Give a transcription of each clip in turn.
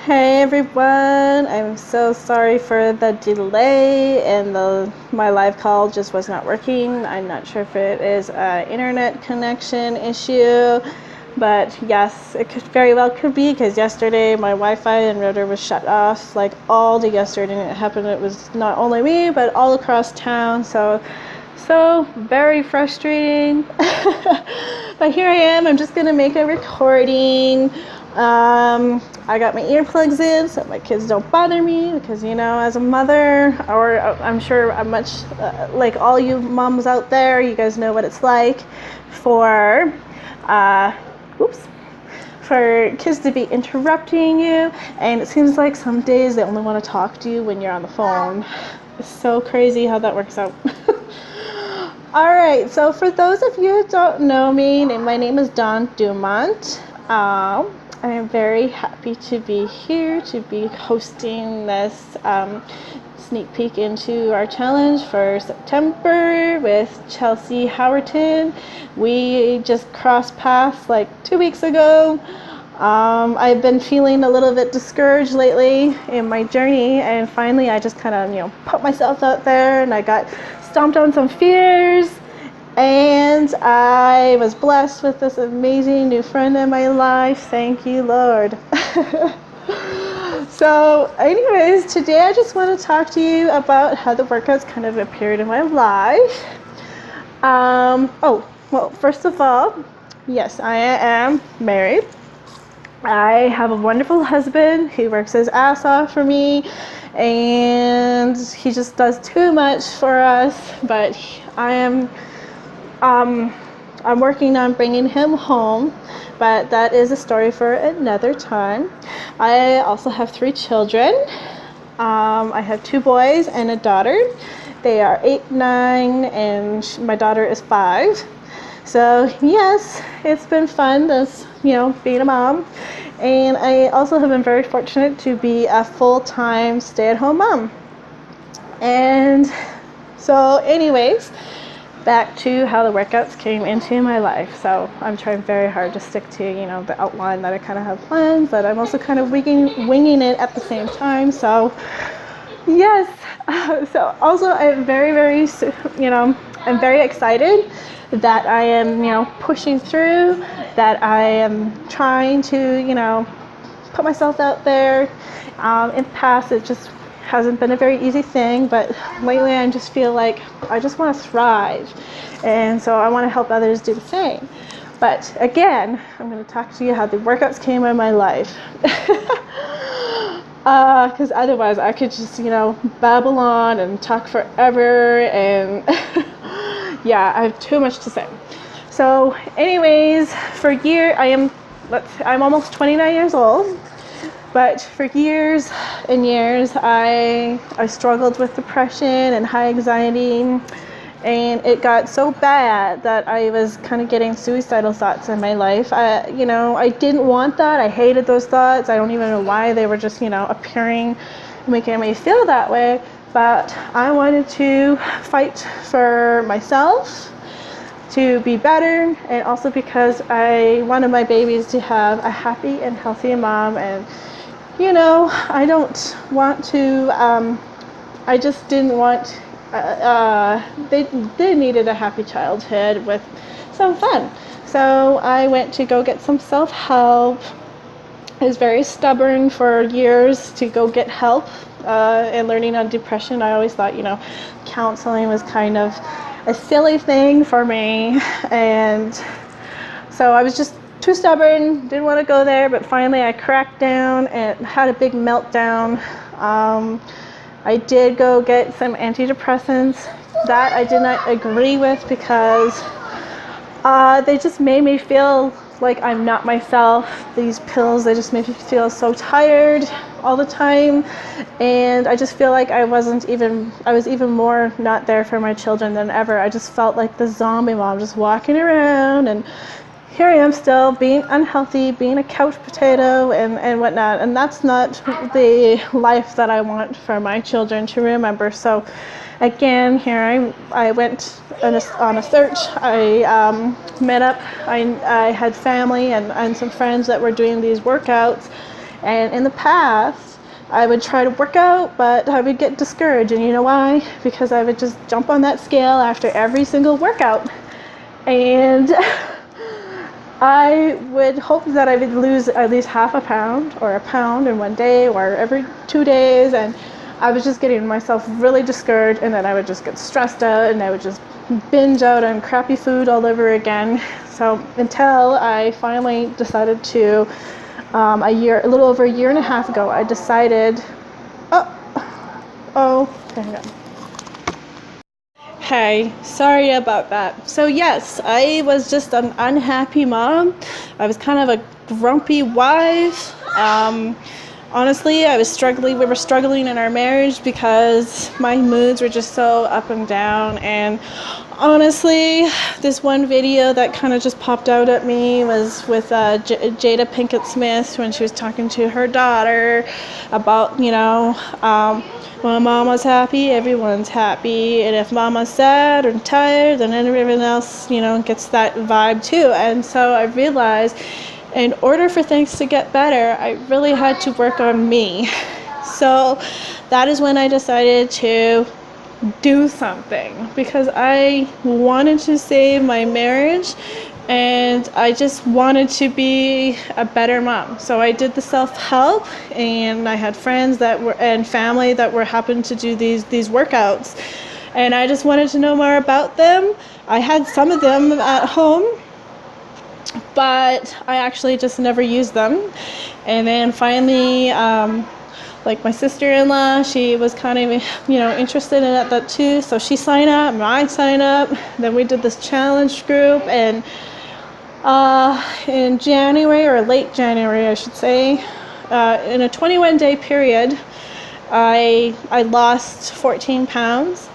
Hey everyone, I'm so sorry for the delay and my live call just was not working. I'm not sure if it is an internet connection issue, but yes, it could very well could be because yesterday my Wi-Fi and router was shut off like all day yesterday, and it was not only me but all across town, so very frustrating. But here I am. I'm just gonna make a recording. I got my earplugs in so my kids don't bother me because, as a mother, or I'm sure I'm much like all you moms out there, you guys know what it's like for for kids to be interrupting you, and it seems like some days they only want to talk to you when you're on the phone. It's so crazy how that works out. All right, so for those of you who don't know me, my name is Dawn Dumont. I am very happy to be here, to be hosting this sneak peek into our challenge for September with Chelsea Howerton. We just crossed paths like 2 weeks ago. I've been feeling a little bit discouraged lately in my journey, and finally I just kind of, put myself out there, and I got stomped on some fears, and I was blessed with this amazing new friend in my life. Thank you, Lord. So anyways, today I just want to talk to you about how the workouts kind of appeared in my life. Well, first of all, yes, I am married. I have a wonderful husband. He works his ass off for me, and he just does too much for us, but I'm working on bringing him home, but that is a story for another time. I also have 3 children. I have 2 boys and a daughter. They are 8, 9, and my daughter is 5. So yes, it's been fun, being a mom. And I also have been very fortunate to be a full-time stay-at-home mom. And so anyways, back to how the workouts came into my life. So I'm trying very hard to stick to, the outline that I kind of have planned, but I'm also kind of winging it at the same time. So yes, so also I'm very, I'm very excited that I am, pushing through, that I am trying to, put myself out there. In the past, it just hasn't been a very easy thing, but lately I just feel like I just want to thrive, and so I want to help others do the same. But again, I'm going to talk to you how the workouts came in my life, because otherwise I could just, babble on and talk forever, and yeah, I have too much to say. So anyways, I'm almost 29 years old, but for years and years I struggled with depression and high anxiety, and it got so bad that I was kind of getting suicidal thoughts in my life. I didn't want that. I hated those thoughts. I don't even know why they were just, appearing, making me feel that way. But I wanted to fight for myself, to be better, and also because I wanted my babies to have a happy and healthy mom. And I don't want to, I just didn't want, they needed a happy childhood with some fun. So I went to go get some self-help. I was very stubborn for years to go get help and learning on depression. I always thought, counseling was kind of a silly thing for me, and so I was just too stubborn, didn't want to go there. But finally I cracked down and had a big meltdown. I did go get some antidepressants that I did not agree with, because they just made me feel like I'm not myself. These pills, they just made me feel so tired all the time, and I just feel like I was even more not there for my children than ever. I just felt like the zombie mom, just walking around, and here I am still being unhealthy, being a couch potato and whatnot, and that's not the life that I want for my children to remember. So again, here I went on a search. I met up. I had family and some friends that were doing these workouts, And in the past, I would try to work out, but I would get discouraged. And you know why? Because I would just jump on that scale after every single workout. And I would hope that I would lose at least half a pound or a pound in one day or every 2 days. And I was just getting myself really discouraged, and then I would just get stressed out and I would just binge out on crappy food all over again. So until I finally decided to, a little over a year and a half ago, I decided, hang on. Hey, sorry about that. So yes, I was just an unhappy mom. I was kind of a grumpy wife. Honestly, we were struggling in our marriage because my moods were just so up and down. And honestly, this one video that kind of just popped out at me was with Jada Pinkett Smith when she was talking to her daughter about, when mama's happy, everyone's happy. And if mama's sad or tired, then everyone else, gets that vibe too. And so I realized, in order for things to get better, I really had to work on me. So that is when I decided to do something, because I wanted to save my marriage and I just wanted to be a better mom. So I did the self-help, and I had friends and family that were happened to do these workouts, and I just wanted to know more about them. I had some of them at home, but I actually just never used them. And then finally, my sister-in-law, she was kind of, interested in that too. So she signed up, and I signed up. Then we did this challenge group, and in January, or late January, I should say, in a 21-day period, I lost 14 pounds.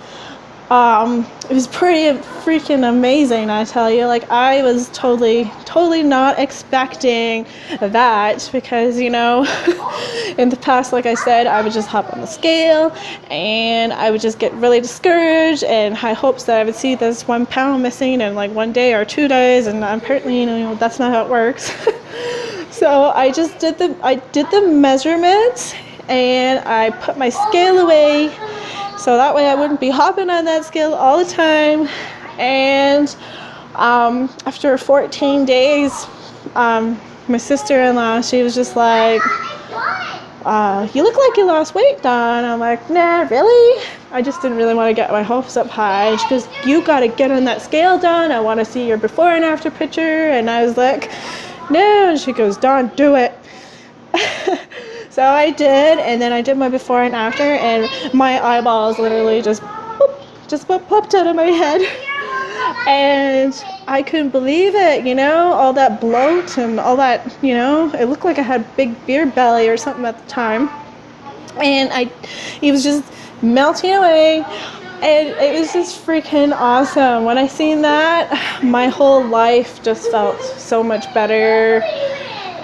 It was pretty freaking amazing, I tell you. I was totally not expecting that, because, in the past, like I said, I would just hop on the scale and I would just get really discouraged and high hopes that I would see this 1 pound missing in 1 day or 2 days, and apparently, that's not how it works. So I just did the measurements, and I put my scale away, so that way I wouldn't be hopping on that scale all the time. And after 14 days, my sister-in-law, she was just like, you look like you lost weight, Dawn. I'm like, nah, really? I just didn't really want to get my hopes up high. She goes, you got to get on that scale, Dawn. I want to see your before and after picture. And I was like, no. And she goes, Dawn, do it. So I did, and then I did my before and after, and my eyeballs literally just popped out of my head. And I couldn't believe it, all that bloat and all that, it looked like I had big beer belly or something at the time. And it was just melting away, and it was just freaking awesome. When I seen that, my whole life just felt so much better.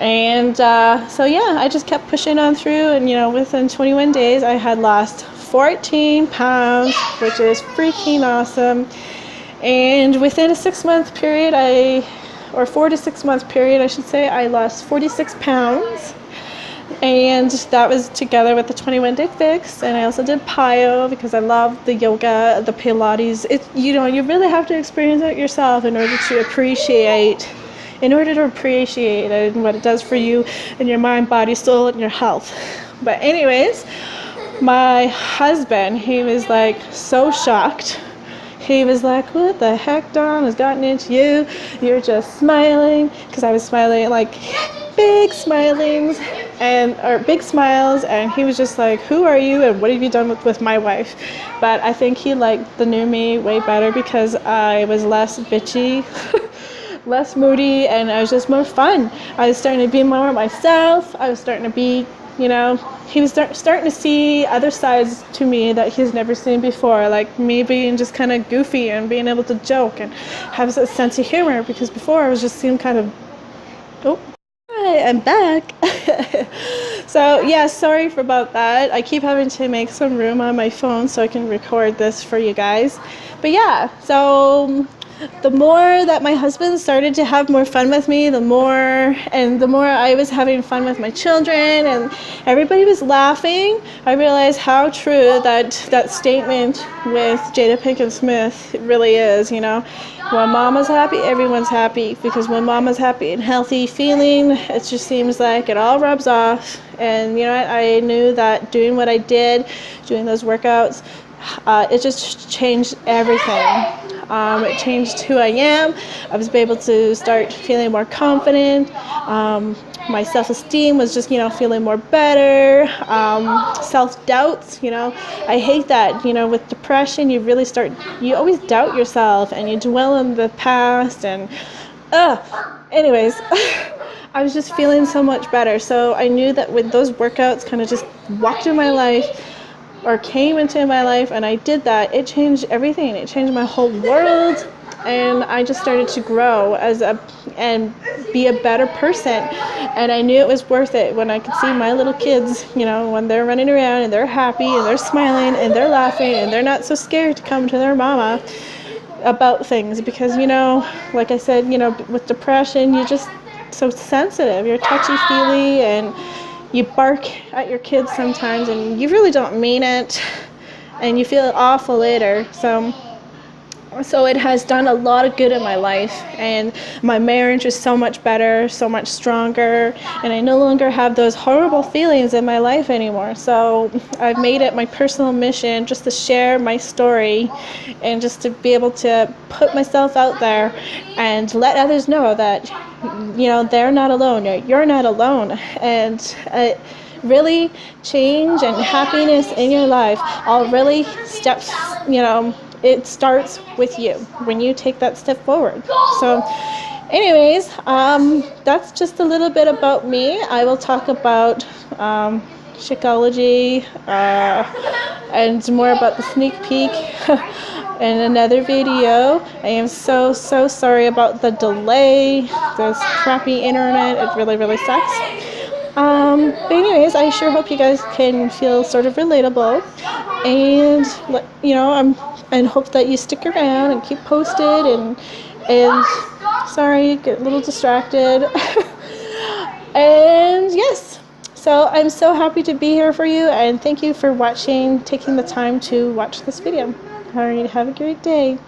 And so yeah, I just kept pushing on through, and within 21 days I had lost 14 pounds, which is freaking awesome. And within a 6-month period, 4 to 6 month period, I should say, I lost 46 pounds. And that was together with the 21-day fix. And I also did PIO because I love the yoga, the Pilates. You really have to experience it yourself in order to appreciate it and what it does for you and your mind, body, soul, and your health. But anyways, my husband, he was so shocked. He was like, what the heck, Dawn, has gotten into you? You're just smiling. Because I was smiling big smiles, and he was just like, who are you and what have you done with my wife? But I think he liked the new me way better because I was less bitchy, less moody, and I was just more fun. I was starting to be more myself. I was starting to be, he was starting to see other sides to me that he's never seen before, like me being just kind of goofy and being able to joke and have a sense of humor, because before I was just seemed kind of, hi, I'm back. So yeah, sorry about that. I keep having to make some room on my phone so I can record this for you guys. But yeah, so the more that my husband started to have more fun with me, the more I was having fun with my children and everybody was laughing, I realized how true that statement with Jada Pinkett Smith really is, you know. When mama's happy, everyone's happy, because when mama's happy and healthy feeling, it just seems like it all rubs off. And you know, I knew that doing what I did, doing those workouts, it just changed everything. It changed who I am. I was able to start feeling more confident. My self-esteem was just, you know, feeling more better. Self-doubts, you know, I hate that, you know, with depression, you always doubt yourself and you dwell on the past and, anyways, I was just feeling so much better. So I knew that with those workouts kind of just walked in my life, or came into my life, and I did that, it changed everything. It changed my whole world, and I just started to grow and be a better person. And I knew it was worth it when I could see my little kids, you know, when they're running around and they're happy and they're smiling and they're laughing and they're not so scared to come to their mama about things. Because, you know, like I said, you know, with depression, you're just so sensitive, you're touchy-feely, and you bark at your kids sometimes and you really don't mean it, and you feel awful later. So it has done a lot of good in my life, and my marriage is so much better, so much stronger, and I no longer have those horrible feelings in my life anymore. So I've made it my personal mission just to share my story and just to be able to put myself out there and let others know that, you know, they're not alone, you're not alone. And really change and happiness in your life all really steps, you know, it starts with you when you take that step forward. So anyways, that's just a little bit about me. I will talk about Shakeology and more about the sneak peek in another video. I am so sorry about the delay, this crappy internet. It really sucks. But anyways, I sure hope you guys can feel sort of relatable, and you know, and hope that you stick around and keep posted, and sorry, get a little distracted. And yes, so I'm so happy to be here for you, and thank you for watching, taking the time to watch this video. All right, have a great day.